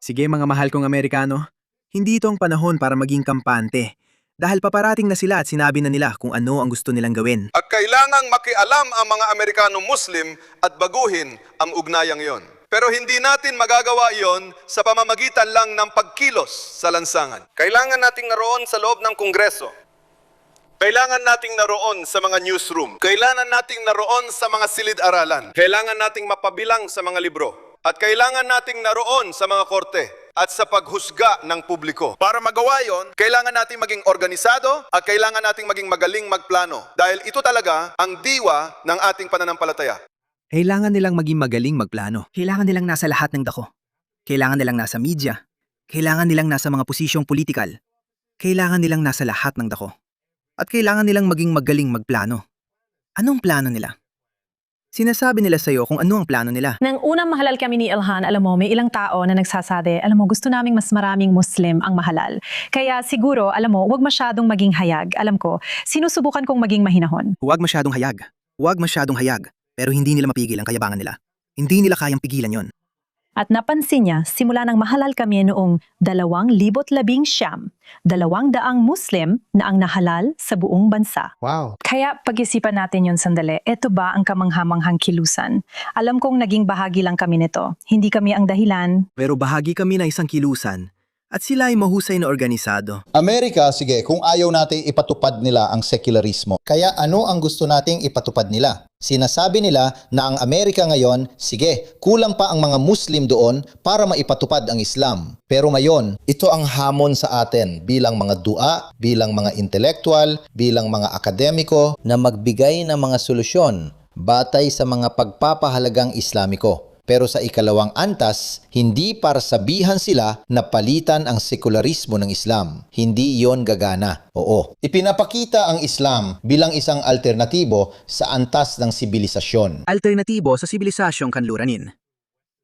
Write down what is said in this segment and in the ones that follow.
Sige mga mahal kong Amerikano, hindi ito ang panahon para maging kampante. Dahil paparating na sila at sinabi na nila kung ano ang gusto nilang gawin. At kailangang makialam ang mga Amerikano-Muslim at baguhin ang ugnayang iyon. Pero hindi natin magagawa iyon sa pamamagitan lang ng pagkilos sa lansangan. Kailangan nating naroon sa loob ng Kongreso. Kailangan nating naroon sa mga newsroom. Kailangan nating naroon sa mga silid-aralan. Kailangan nating mapabilang sa mga libro. At kailangan nating naroon sa mga korte at sa paghusga ng publiko. Para magawa yon, kailangan nating maging organisado at kailangan nating maging magaling magplano. Dahil ito talaga ang diwa ng ating pananampalataya. Kailangan nilang maging magaling magplano. Kailangan nilang nasa lahat ng dako. Kailangan nilang nasa media. Kailangan nilang nasa mga posisyong politikal. Kailangan nilang nasa lahat ng dako. At kailangan nilang maging magaling magplano. Anong plano nila? Sinasabi nila sa'yo kung ano ang plano nila. Nang unang mahalal kami ni Ilhan, alam mo, may ilang tao na nagsasabi, alam mo, gusto naming mas maraming Muslim ang mahalal. Kaya siguro, alam mo, huwag masyadong maging hayag. Alam ko, sinusubukan kong maging mahinahon. Huwag masyadong hayag. Huwag masyadong hayag. Pero hindi nila mapigil ang kayabangan nila. Hindi nila kayang pigilan yon. At napansin niya, simula nang mahalal kami noong 2019, 200 Muslim na ang nahalal sa buong bansa. Wow. Kaya pag-isipan natin yun sandali, eto ba ang kamanghamanghang kilusan? Alam kong naging bahagi lang kami nito. Hindi kami ang dahilan. Pero bahagi kami na isang kilusan. At sila ay mahusay na organisado. Amerika, sige, kung ayaw natin ipatupad nila ang sekularismo, kaya ano ang gusto nating ipatupad nila? Sinasabi nila na ang Amerika ngayon, sige, kulang pa ang mga Muslim doon para maipatupad ang Islam. Pero ngayon, ito ang hamon sa atin bilang mga dua, bilang mga intelektual, bilang mga akademiko na magbigay ng mga solusyon batay sa mga pagpapahalagang Islamiko. Pero sa ikalawang antas, hindi para sabihan sila na palitan ang sekularismo ng Islam. Hindi iyon gagana. Oo. Ipinapakita ang Islam bilang isang alternatibo sa antas ng sibilisasyon. Alternatibo sa sibilisasyong kanluranin.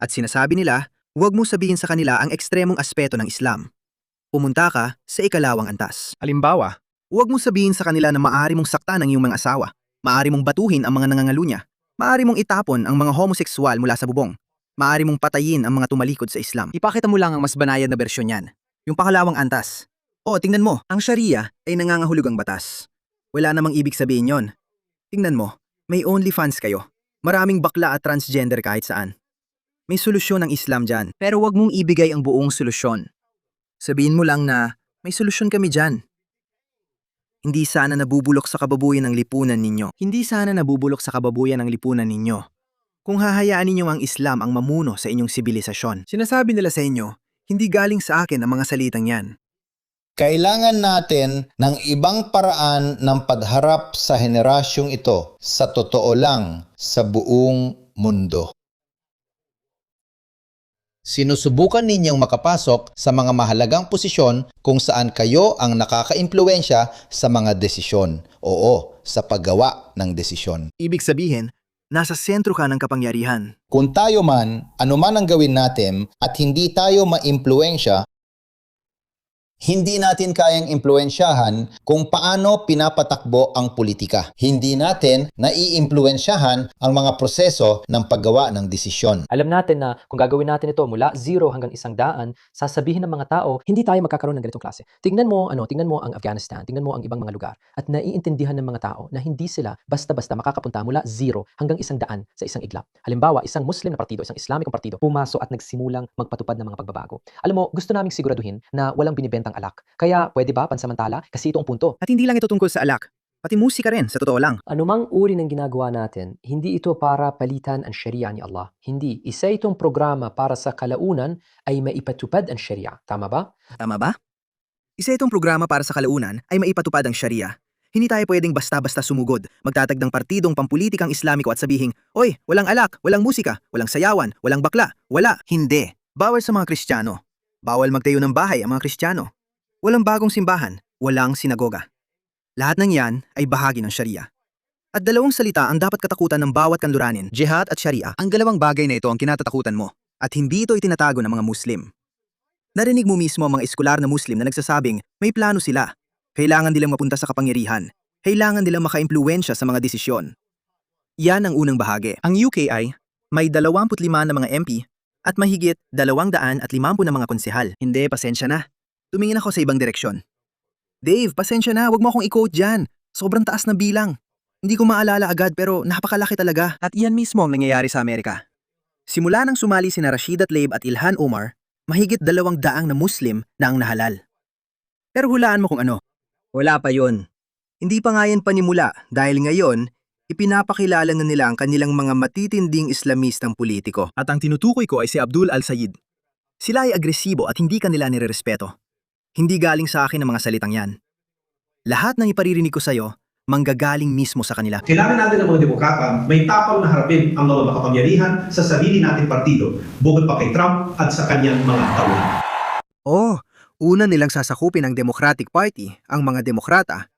At sinasabi nila, huwag mo sabihin sa kanila ang ekstremong aspeto ng Islam. Pumunta ka sa ikalawang antas. Halimbawa, huwag mo sabihin sa kanila na maaari mong saktan ang iyong mga asawa. Maaari mong batuhin ang mga nangangalunya. Maaari mong itapon ang mga homoseksual mula sa bubong. Maaari mong patayin ang mga tumalikod sa Islam. Ipakita mo lang ang mas banayad na bersyon niyan. Yung pakalawang antas. O, tingnan mo, ang Sharia ay nangangahulog ang batas. Wala namang ibig sabihin yon. Tingnan mo, may OnlyFans kayo. Maraming bakla at transgender kahit saan. May solusyon ang Islam dyan. Pero wag mong ibigay ang buong solusyon. Sabihin mo lang na, may solusyon kami dyan. Hindi sana nabubulok sa kababuyan ng lipunan ninyo. Hindi sana nabubulok sa kababuyan ng lipunan ninyo. Kung hahayaan ninyo ang Islam ang mamuno sa inyong sibilisasyon. Sinasabi nila sa inyo, hindi galing sa akin ang mga salitang yan. Kailangan natin ng ibang paraan ng pagharap sa henerasyong ito sa totoo lang sa buong mundo. Sinusubukan ninyong makapasok sa mga mahalagang posisyon kung saan kayo ang nakakaimpluwensya sa mga desisyon. Oo, sa paggawa ng desisyon. Ibig sabihin, nasa sentro ka ng kapangyarihan. Kung tayo man, anuman ang gawin natin at hindi tayo maimpluwensya, hindi natin kayang impluwensyahan kung paano pinapatakbo ang politika. Hindi natin naiimpluwensyahan ang mga proseso ng paggawa ng desisyon. Alam natin na kung gagawin natin ito mula 0 hanggang 100, sasabihin ng mga tao, hindi tayo magkakaroon ng ganitong klase. Tingnan mo ang Afghanistan, tingnan mo ang ibang mga lugar, at naiintindihan ng mga tao na hindi sila basta-basta makakapunta mula 0 hanggang 100 sa isang iglap. Halimbawa, isang Muslim na partido, isang Islamikong partido, pumasok at nagsimulang magpatupad ng mga pagbabago. Alam mo, gusto naming siguraduhin na walang binibentang alak. Kaya pwede ba pansamantala? Kasi ito ang punto. At hindi lang ito tungkol sa alak, pati musika rin sa totoo lang. Anumang uri ng ginagawa natin, hindi ito para palitan ang Sharia ni Allah. Hindi. Isa itong programa para sa kalaunan ay maipatupad ang Sharia. Tama ba? Tama ba? Isa itong programa para sa kalaunan ay maipatupad ang Sharia. Hindi tayo pwedeng basta-basta sumugod, magtatag ng partidong pampulitikang Islamiko at sabihing, oy, walang alak, walang musika, walang sayawan, walang bakla, wala. Hindi. Bawal sa mga Kristiyano. Bawal magtayo ng bahay ang mga Kristiyano. Walang bagong simbahan, walang sinagoga. Lahat ng yan ay bahagi ng Sharia. At dalawang salita ang dapat katakutan ng bawat kanluranin, jihad at Sharia. Ang dalawang bagay na ito ang kinatatakutan mo, at hindi ito itinatago ng mga Muslim. Narinig mo mismo ang mga eskular na Muslim na nagsasabing may plano sila. Kailangan nilang mapunta sa kapangyarihan. Kailangan nilang makaimpluwensya sa mga desisyon. Yan ang unang bahagi. Ang UKI, may 25 na mga MP At mahigit 250 na mga konsehal. Hindi, pasensya na. Tumingin ako sa ibang direksyon. Dave, pasensya na, wag mo akong i-quote dyan. Sobrang taas na bilang. Hindi ko maalala agad pero napakalaki talaga. At iyan mismo ang nangyayari sa Amerika. Simula nang sumali sina Rashid Tlaib at Ilhan Omar, mahigit 200 na Muslim na ang nahalal. Pero hulaan mo kung ano. Wala pa yon. Hindi pa nga yan panimula dahil ngayon, ipinapakilala na nila ang kanilang mga matitinding Islamistang politiko. At ang tinutukoy ko ay si Abdul Al-Sayed. Sila ay agresibo at hindi kanila nirerespeto. Hindi galing sa akin ang mga salitang yan. Lahat ng iparirinig ko sa'yo, manggagaling mismo sa kanila. Kailangan natin ng mga demokrata may tapang na harapin ang mga makapangyarihan sa sarili nating partido, bukod pa kay Trump at sa kanyang mga tauhan. Una nilang sasakupin ng Democratic Party, ang mga demokrata,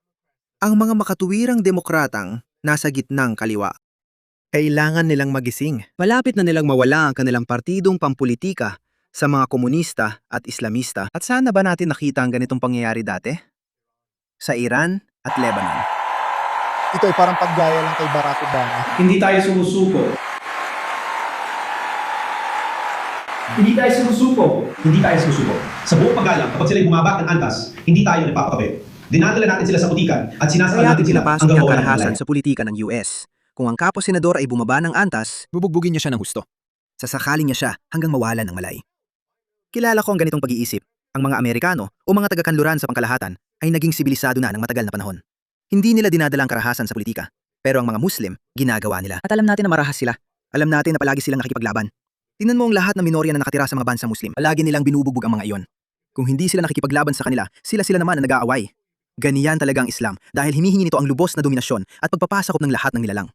ang mga makatuwirang demokratang nasa gitnang kaliwa. Kailangan nilang magising. Malapit na nilang mawala ang kanilang partidong pampolitika sa mga komunista at Islamista. At saan na ba natin nakita ang ganitong pangyayari dati? Sa Iran at Lebanon. Ito ay parang paggaya lang kay Barack Obama. Hindi tayo sumusuko. Hindi tayo sumusuko. Sa buong paggalang, kapag sila'y bumaba ng antas, hindi tayo nagpapakape. Dinadala natin sila sa putikan at sinasakal Kaya natin sila pinapasok hanggang niya ang mawalan ng karahasan malaya. sa politika ng US. Kung ang kapo-senador ay bumaba ng antas, bubugbugin niya siya ng husto. Sasakalin niya siya hanggang mawalan ng malay. Kilala ko ang ganitong pag-iisip. Ang mga Amerikano o mga taga-kanluran sa pangkalahatan ay naging sibilisado na ng matagal na panahon. Hindi nila dinadala ang karahasan sa politika. Pero ang mga Muslim, ginagawa nila. At alam natin na marahas sila. Alam natin na palagi silang nakikipaglaban. Tingnan mo ang lahat ng minorya na nakatira sa mga bansang Muslim. Palagi nilang binubugbog ang mga iyon. Kung hindi sila nakikipaglaban sa kanila, sila naman ang nag-aaway. Ganiyan talaga ang Islam dahil hinihingi nito ang lubos na dominasyon at pagpapasakop ng lahat ng nilalang.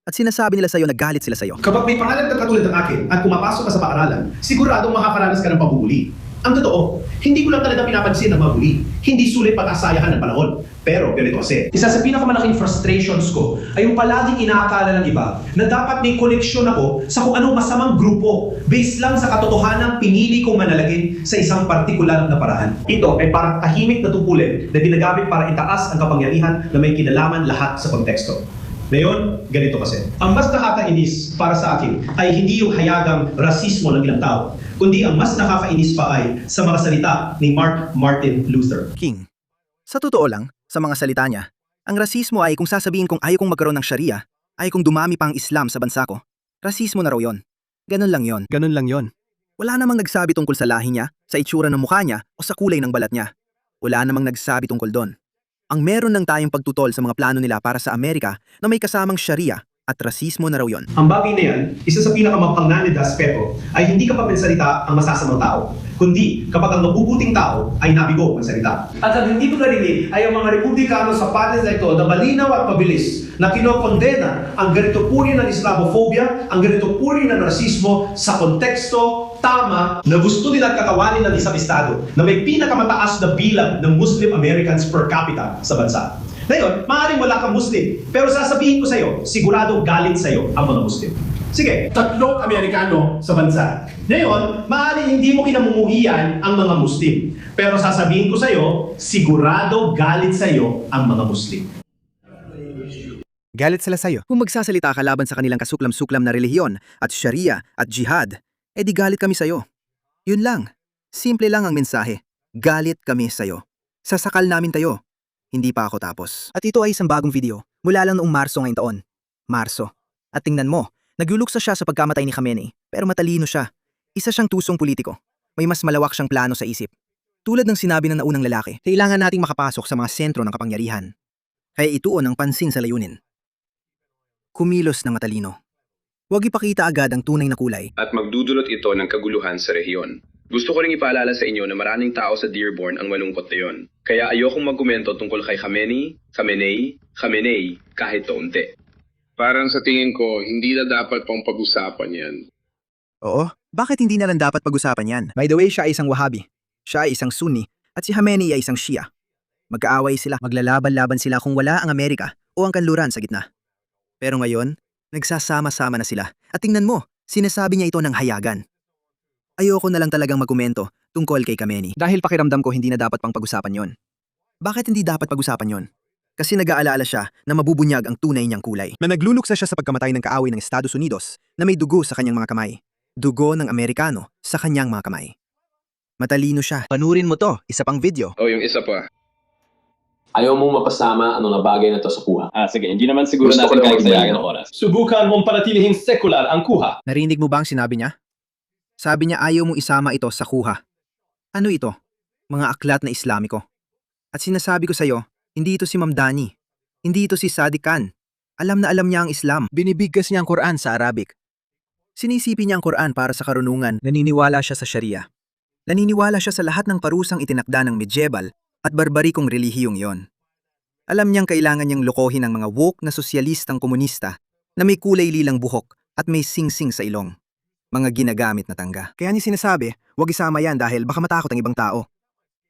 At sinasabi nila sa'yo na galit sila sa'yo. Kapag may pangalan na katulad ng akin at pumapasok ka sa paaralan, siguradong makakaranas ka ng pamumuli. Ang totoo, hindi ko lang talaga pinapansin ang mabuli. Hindi sulit pag-asayahan ng panahon. Pero ganito kasi, isa sa pinakamalaking frustrations ko ay yung palaging inaakala ng iba na dapat may koneksyon ako sa kung anong masamang grupo based lang sa katotohanan pinili kong manalagin sa isang partikular na paraan. Ito ay parang tahimik na tungkulin na ginagamit para itaas ang kapangyarihan na may kinalaman lahat sa konteksto. Ngayon, ganito kasi. Ang mas nakakainis para sa akin ay hindi yung hayagang rasismo ng ilang tao, kundi ang mas nakakainis pa ay sa mga salita ni Martin Luther. King. Sa totoo lang, sa mga salita niya, ang rasismo ay kung sasabihin kong ayaw kong magkaroon ng Sharia, ay kung dumami pa ang Islam sa bansa ko. Rasismo na raw yon. Ganun lang yon. Wala namang nagsabi tungkol sa lahi niya, sa itsura ng mukha niya, o sa kulay ng balat niya. Wala namang nagsabi tungkol doon. Ang meron lang tayong pagtutol sa mga plano nila para sa Amerika na may kasamang Sharia at rasismo na raw yon. Ang bagay na yan, isa sa pinakamapangnanig na aspeto ay hindi kapag nagsalita ang masasamang tao, kundi kapag ang mabubuting tao ay nabigo ang salita. At ang hindi ko narinig ay ang mga Republikano sa panel na ito na malinaw at mabilis na kinokondena ang ganito uri ng Islamophobia, ang ganito uri ng rasismo sa konteksto tama Na gusto nila kakawanin ng isang estado na may pinakamataas na bilang ng Muslim Americans per capita sa bansa. Ngayon, maaaring wala kang Muslim, pero sasabihin ko sa'yo, sigurado galit sa'yo ang mga Muslim. Sige, 3 Amerikano sa bansa. Ngayon, maaaring hindi mo kinamumuhian ang mga Muslim, pero sasabihin ko sa'yo, sigurado galit sa'yo ang mga Muslim. Galit sila sa'yo. Kung magsasalita ka laban sa kanilang kasuklam-suklam na relihiyon at Sharia at Jihad, di galit kami sa'yo. Yun lang. Simple lang ang mensahe. Galit kami sa'yo. Sasakal namin tayo. Hindi pa ako tapos. At ito ay isang bagong video. Mula lang noong Marso ngayong taon. Marso. At tingnan mo, nagluluksa siya sa pagkamatay ni Khamenei. Pero matalino siya. Isa siyang tusong politiko. May mas malawak siyang plano sa isip. Tulad ng sinabi ng naunang lalaki, kailangan nating makapasok sa mga sentro ng kapangyarihan. Kaya ituon ang pansin sa layunin. Kumilos na matalino. Huwag ipakita agad ang tunay na kulay. At magdudulot ito ng kaguluhan sa rehiyon. Gusto ko ring ipaalala sa inyo na maraming tao sa Dearborn ang malungkot na yon. Kaya ayokong magkomento tungkol kay Khamenei, kahit kaunti. Parang sa tingin ko, hindi na dapat pang pag-usapan yan. Oo, bakit hindi na lang dapat pag-usapan yan? By the way, siya ay isang Wahhabi. Siya ay isang Sunni. At si Khamenei ay isang Shia. Magkaaway sila. Maglalaban-laban sila kung wala ang Amerika o ang kanluran sa gitna. Pero ngayon, nagsasama-sama na sila. At tingnan mo, sinasabi niya ito ng hayagan. Ayoko na lang talagang magkomento tungkol kay Khamenei. Dahil pakiramdam ko hindi na dapat pang pag-usapan yon. Bakit hindi dapat pag-usapan yon? Kasi nag-aalala siya na mabubunyag ang tunay niyang kulay. Na nagluluksa siya sa pagkamatay ng kaaway ng Estados Unidos na may dugo sa kanyang mga kamay. dugo ng Amerikano sa kanyang mga kamay. Matalino siya. Panurin mo to, isa pang video. Oh, yung isa pa. Ayaw mong mapasama ang mga bagay na to sa kuha. Sige, hindi naman siguro Gusto ko natin lang kayang magmalinaw. ng oras. Subukan mong panatilihing sekular ang kuha. Narinig mo ba ang sinabi niya? Sabi niya ayaw mong isama ito sa kuha. Ano ito? Mga aklat na Islamiko. At sinasabi ko sa'yo, hindi ito si Ma'am Dani. Hindi ito si Sadiq Khan. Alam na alam niya ang Islam. Binibigkas niya ang Quran sa Arabic. Sinisipi niya ang Quran para sa karunungan. Naniniwala siya sa Sharia. Naniniwala siya sa lahat ng parusang itinakda ng medieval at barbarikong relihiyong yon. Alam niyang kailangan niyang lokohin ang mga woke na sosyalistang komunista na may kulay lilang buhok at may sing-sing sa ilong. Mga ginagamit na tangga. Kaya niya sinasabi, huwag isama yan dahil baka matakot ang ibang tao.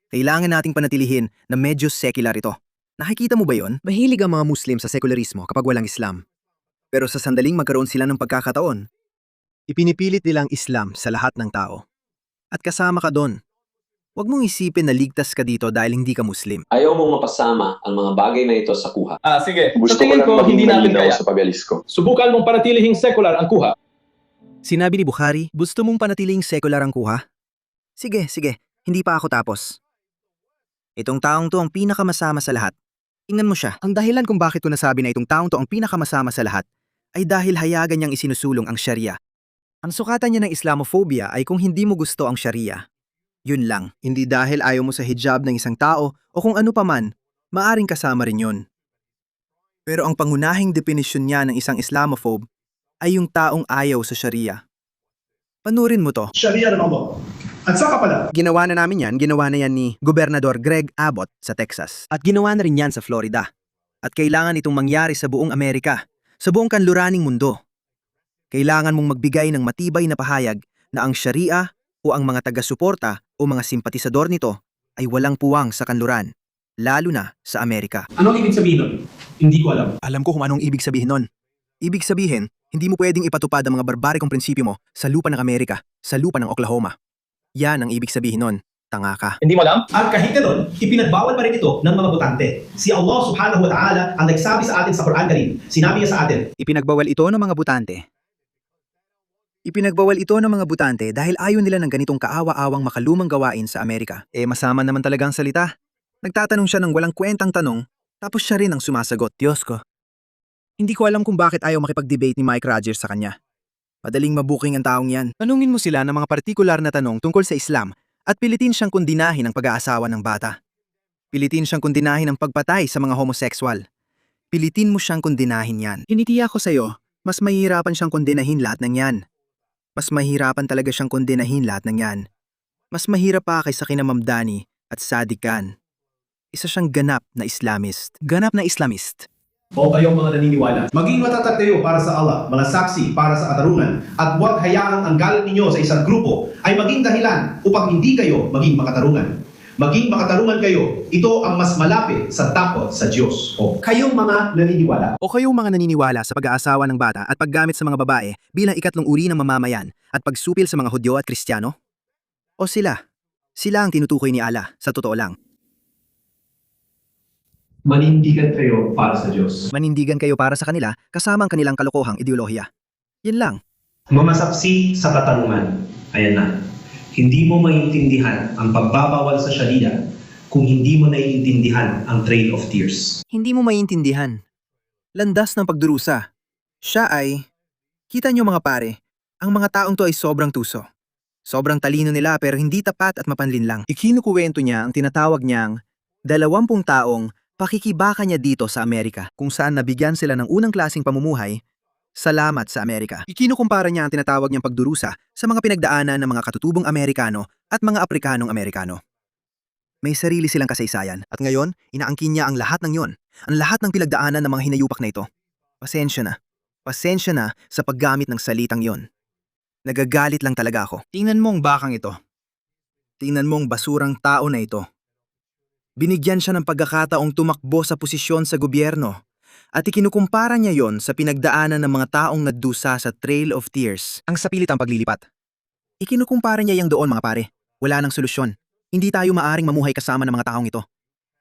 Kailangan nating panatilihin na medyo secular ito. Nakikita mo ba yon? Mahilig ang mga Muslim sa sekularismo kapag walang Islam. Pero sa sandaling magkaroon sila ng pagkakataon, ipinipilit nilang Islam sa lahat ng tao. At kasama ka doon. Huwag mong isipin na ligtas ka dito dahil hindi ka Muslim. Ayaw mong mapasama ang mga bagay na ito sa kuha. Sige. Gusto Sa tingin ko ko, lang hindi natin malinaw kaya. sa pag-alis ko. Subukan mong panatilihing sekular ang kuha. Sinabi ni Bukhari, gusto mong panatiling sekular ang kuha? Sige, hindi pa ako tapos. Itong taong to ang pinakamasama sa lahat. Tingnan mo siya. Ang dahilan kung bakit ko nasabi na itong taong to ang pinakamasama sa lahat ay dahil hayagan niyang isinusulong ang Sharia. Ang sukatan niya ng Islamophobia ay kung hindi mo gusto ang Sharia. Yun lang, hindi dahil ayaw mo sa hijab ng isang tao o kung ano pa man, maaring kasama rin yun. Pero ang pangunahing definisyon niya ng isang Islamophobe ay yung taong ayaw sa Sharia. Panurin mo to. Sharia ng Allah. At saka pala, Ginawa na yan ni Gobernador Greg Abbott sa Texas. At ginawa na rin yan sa Florida. At kailangan itong mangyari sa buong Amerika, sa buong kanluraning mundo. Kailangan mong magbigay ng matibay na pahayag na ang Sharia o ang mga taga-suporta o mga simpatisador nito ay walang puwang sa kanluran, lalo na sa Amerika. anong ibig sabihin nun? Hindi ko alam. Alam ko kung anong ibig sabihin nun. Ibig sabihin, hindi mo pwedeng ipatupad ang mga barbarikong prinsipyo mo sa lupa ng Amerika, sa lupa ng Oklahoma. Yan ang ibig sabihin nun. Tanga ka. Hindi mo alam? At kahit ganoon, ipinagbawal pa rin ito ng mga botante. Si Allah subhanahu wa ta'ala ang nagsabi sa atin sa Quran Karim. Sinabi niya sa atin, Ipinagbawal ito ng mga butante. Ipinagbawal ito ng mga butante dahil ayaw nila ng ganitong kaawa-awang makalumang gawain sa Amerika. Masama naman talagang salita. Nagtatanong siya ng walang kwentang tanong, tapos siya rin ang sumasagot. Diyos ko. Hindi ko alam kung bakit ayaw makipag-debate ni Mike Rogers sa kanya. Madaling mabuking ang taong yan. Tanungin mo sila ng mga partikular na tanong tungkol sa Islam at pilitin siyang kundinahin ang pag-aasawa ng bata. Pilitin siyang kundinahin ang pagpatay sa mga homosekswal. Pilitin mo siyang kundinahin yan. Tinitiya ko sa'yo, mas mahihirapan siyang kundinahin lahat ng yan. Mas mahirapan talaga siyang kundinahin lahat ng yan. Mas mahirap pa kaysa kina Ma'am Dani at Sadiq Khan. Isa siyang ganap na Islamist. Ganap na Islamist. o kayong mga naniniwala, maging matatag kayo para sa Allah, mga saksi para sa katarungan, at huwag hayaang ang galit ninyo sa isang grupo ay maging dahilan upang hindi kayo maging makatarungan. Maging makatarungan kayo, ito ang mas malapit sa takot sa Diyos. O kayong mga naniniwala, O kayong mga naniniwala sa pag-aasawa ng bata at paggamit sa mga babae bilang ikatlong uri ng mamamayan at pagsupil sa mga Hudyo at Kristiyano? O sila? Sila ang tinutukoy ni Allah, sa totoo lang. manindigan kayo para sa Diyos. Manindigan kayo para sa kanila kasama ang kanilang kalokohang ideolohiya. Yan lang. Mamasaksi sa katarungan. Ayan na. Hindi mo maintindihan ang pagbabawal sa Sharia kung hindi mo naiintindihan ang Trail of Tears. Hindi mo maintindihan. Landas ng pagdurusa. Siya ay, kita nyo mga pare, ang mga taong to ay sobrang tuso. Sobrang talino nila pero hindi tapat at mapanlin lang. Ikinukuwento niya ang tinatawag niyang 20 taong pakikibaka niya dito sa Amerika kung saan nabigyan sila ng unang klaseng pamumuhay. Salamat sa Amerika. Ikinukumpara niya ang tinatawag niyang pagdurusa sa mga pinagdaanan ng mga katutubong Amerikano at mga Aprikanong Amerikano. May sarili silang kasaysayan at ngayon, inaangkin niya ang lahat ng yon, ang lahat ng pinagdaanan ng mga hinayupak na ito. Pasensya na. Pasensya na sa paggamit ng salitang yon. Nagagalit lang talaga ako. Tingnan mo ang bakang ito. Tingnan mo ang basurang tao na ito. Binigyan siya ng pagkakataong tumakbo sa posisyon sa gobyerno. At ikinukumpara niya yon sa pinagdaanan ng mga taong nagdusa sa Trail of Tears. Ang sapilit ang paglilipat. Ikinukumpara niya yang doon mga pare. Wala nang solusyon. Hindi tayo maaring mamuhay kasama ng mga taong ito.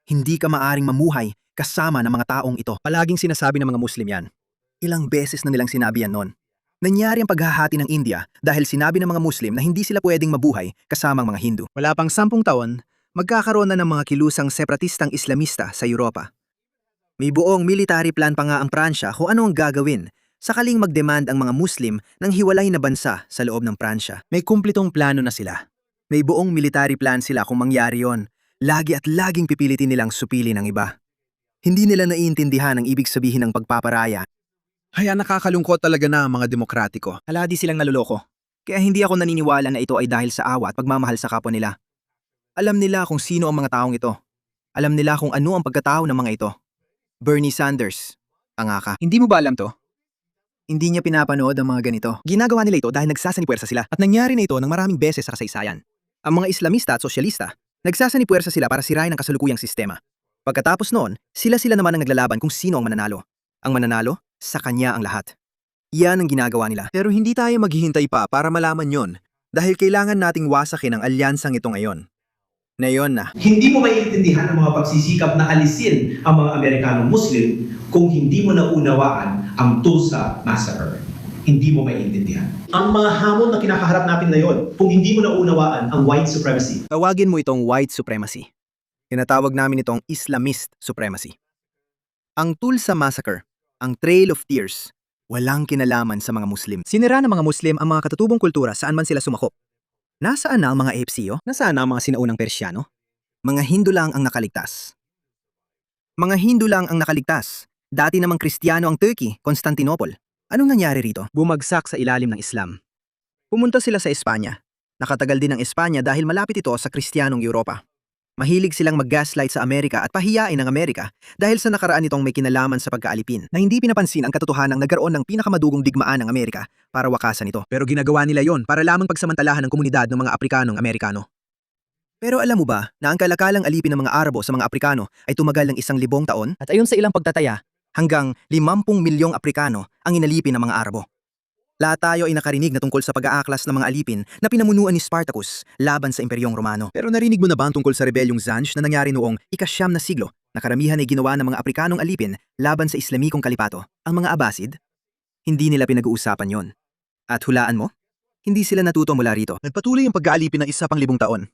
Hindi ka maaring mamuhay kasama ng mga taong ito. Palaging sinasabi ng mga Muslim yan. Ilang beses na nilang sinabi yan noon. Nangyari ang paghahati ng India dahil sinabi ng mga Muslim na hindi sila pwedeng mabuhay kasamang mga Hindu. Wala pang 10 taon, magkakaroon na ng mga kilusang separatistang Islamista sa Europa. May buong military plan pa nga ang Pransya kung ano ang gagawin sakaling mag-demand ang mga Muslim ng hiwalay na bansa sa loob ng Pransya. May kumplitong plano na sila. May buong military plan sila kung mangyari yon. Lagi at laging pipilitin nilang supili ng iba. Hindi nila naiintindihan ang ibig sabihin ng pagpaparaya. Kaya nakakalungkot talaga na ang mga demokratiko. Aladi silang naluloko. Kaya hindi ako naniniwala na ito ay dahil sa awa at pagmamahal sa kapwa nila. Alam nila kung sino ang mga taong ito. Alam nila kung ano ang pagkatao ng mga ito. Bernie Sanders. Tanga ka. Hindi mo ba alam to? Hindi niya pinapanood ang mga ganito. Ginagawa nila ito dahil nagsasanipuwersa sila. At nangyari na ito ng maraming beses sa kasaysayan. Ang mga Islamista at Sosyalista, nagsasanipuwersa sila para sirain ang kasalukuyang sistema. Pagkatapos noon, sila naman ang naglalaban kung sino ang mananalo. Ang mananalo, sa kanya ang lahat. Yan ang ginagawa nila. Pero hindi tayo maghihintay pa para malaman yon dahil kailangan nating wasakin ang alyansang ito ngayon. Ngayon na. Hindi mo maiintindihan ang mga pagsisikap na alisin ang mga Amerikanong Muslim kung hindi mo naunawaan ang Tulsa Massacre. Hindi mo maiintindihan. Ang mga hamon na kinakaharap natin ngayon kung hindi mo naunawaan ang white supremacy. Tawagin mo itong white supremacy. Tinatawag namin itong Islamist supremacy. Ang Tulsa Massacre, ang Trail of Tears, walang kinalaman sa mga Muslim. Sinira ng mga Muslim ang mga katutubong kultura saan man sila sumakop. Nasaan na ang mga Efesyo? Nasaan na ang mga sinaunang Persyano? Mga Hindu lang ang nakaligtas. Mga Hindu lang ang nakaligtas. Dati namang Kristiyano ang Turkey, Constantinople. Anong nangyari rito? Bumagsak sa ilalim ng Islam. Pumunta sila sa Espanya. Nakatagal din ang Espanya dahil malapit ito sa Kristiyanong Europa. Mahilig silang mag-gaslight sa Amerika at pahiyain ang Amerika dahil sa nakaraan nitong may kinalaman sa pagkaalipin na hindi pinapansin ang katotohanang nagkaroon ng pinakamadugong digmaan ng Amerika para wakasan ito. Pero ginagawa nila yon para lamang pagsamantalahan ng komunidad ng mga Aprikanong Amerikano. Pero alam mo ba na ang kalakalang alipin ng mga Arabo sa mga Aprikano ay tumagal ng 1,000 taon? At ayon sa ilang pagtataya, hanggang 50 milyong Aprikano ang inalipin ng mga Arabo. Lahat tayo ay nakarinig na tungkol sa pag-aaklas ng mga alipin na pinamunuan ni Spartacus laban sa Imperyong Romano. Pero narinig mo na ba ang tungkol sa rebelyong Zanj na nangyari noong ika-9 na siglo na karamihan ay ginawa ng mga Aprikanong alipin laban sa Islamikong kalipato, ang mga Abbasid? Hindi nila pinag-uusapan yon. At hulaan mo? Hindi sila natuto mula rito. Nagpatuloy ang pag-aalipin ng 1,000 taon.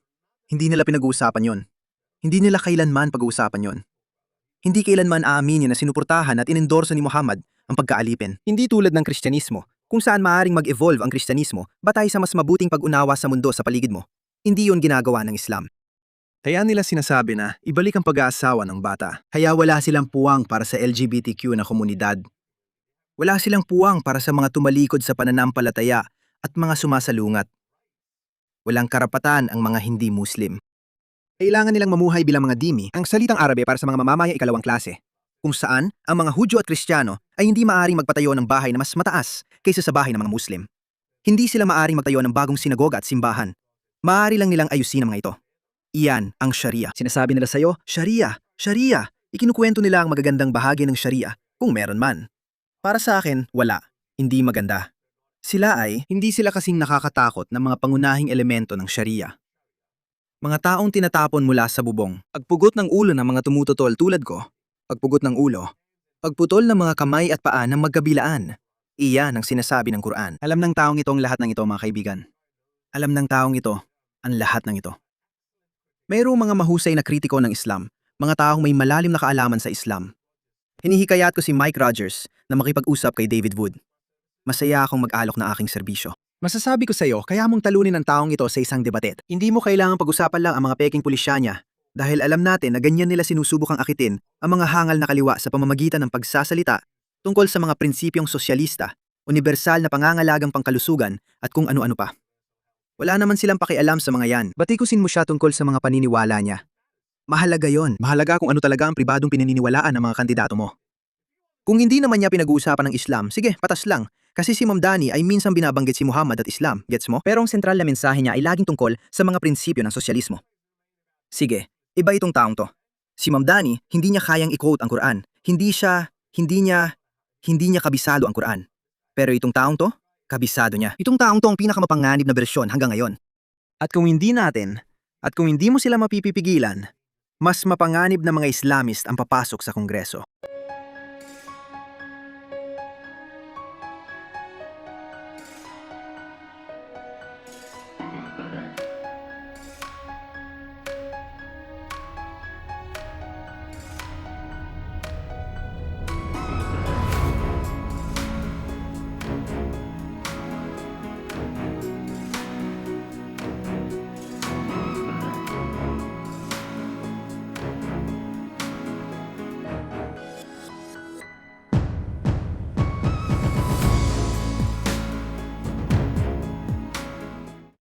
Hindi nila pinag-uusapan yon. Hindi nila kailanman pag-uusapan yon. Hindi kailanman aaminin na sinuportahan at inendorso ni Muhammad ang pagkaalipin. Hindi tulad ng Kristyanismo, kung saan maaaring mag-evolve ang Kristyanismo batay sa mas mabuting pag-unawa sa mundo sa paligid mo. Hindi yun ginagawa ng Islam. Kaya nila sinasabi na ibalik ang pag-aasawa ng bata. Kaya wala silang puwang para sa LGBTQ na komunidad. Wala silang puwang para sa mga tumalikod sa pananampalataya at mga sumasalungat. Walang karapatan ang mga hindi Muslim. Kailangan nilang mamuhay bilang mga dhimmi, ang salitang Arabe para sa mga mamamayang ikalawang klase, kung saan ang mga Hudyo at Kristiyano ay hindi maaaring magpatayo ng bahay na mas mataas kaysa sa bahay ng mga Muslim. Hindi sila maaaring magtayo ng bagong sinagoga at simbahan. Maaari lang nilang ayusin ang mga ito. Iyan ang Sharia. Sinasabi nila sa'yo, Sharia, Sharia. Ikinukwento nila ang magagandang bahagi ng Sharia, kung meron man. Para sa akin, wala. Hindi maganda. Hindi sila kasing nakakatakot ng mga pangunahing elemento ng Sharia. Mga taong tinatapon mula sa bubong, pagpugot ng ulo ng mga tumututol tulad ko, pagpugot ng ulo, pagputol ng mga kamay at paa ng magkabilaan. Iyan ang sinasabi ng Quran. Alam ng taong ito ang lahat ng ito, mga kaibigan. Alam ng taong ito ang lahat ng ito. Mayroong mga mahusay na kritiko ng Islam, mga taong may malalim na kaalaman sa Islam. Hinihikayat ko si Mike Rogers na makipag-usap kay David Wood. Masaya akong mag-alok na aking serbisyo. Masasabi ko sa iyo, kaya mong talunin ang taong ito sa isang debatet. Hindi mo kailangang pag-usapan lang ang mga peking pulisya niya dahil alam natin na ganyan nila sinusubukang akitin ang mga hangal na kaliwa sa pamamagitan ng pagsasalita tungkol sa mga prinsipyong sosyalista, universal na pangangalagang pangkalusugan at kung ano-ano pa. Wala naman silang pakialam sa mga yan. Batikusin mo siya tungkol sa mga paniniwala niya. Mahalaga yon. Mahalaga kung ano talaga ang pribadong pinaniniwalaan ng mga kandidato mo. Kung hindi naman niya pinag-uusapan ng Islam, sige, patas lang. Kasi si Ma'am Dani ay minsan binabanggit si Muhammad at Islam, gets mo? Pero ang sentral na mensahe niya ay laging tungkol sa mga prinsipyo ng sosyalismo. Sige, iba itong taong to. Si Ma'am Dani, hindi niya kayang i-quote ang Quran. Hindi niya kabisado ang Quran. Pero itong taong to, kabisado niya. Itong taong to ang pinakamapanganib na bersyon hanggang ngayon. At kung hindi mo sila mapipipigilan, mas mapanganib na mga Islamist ang papasok sa Kongreso.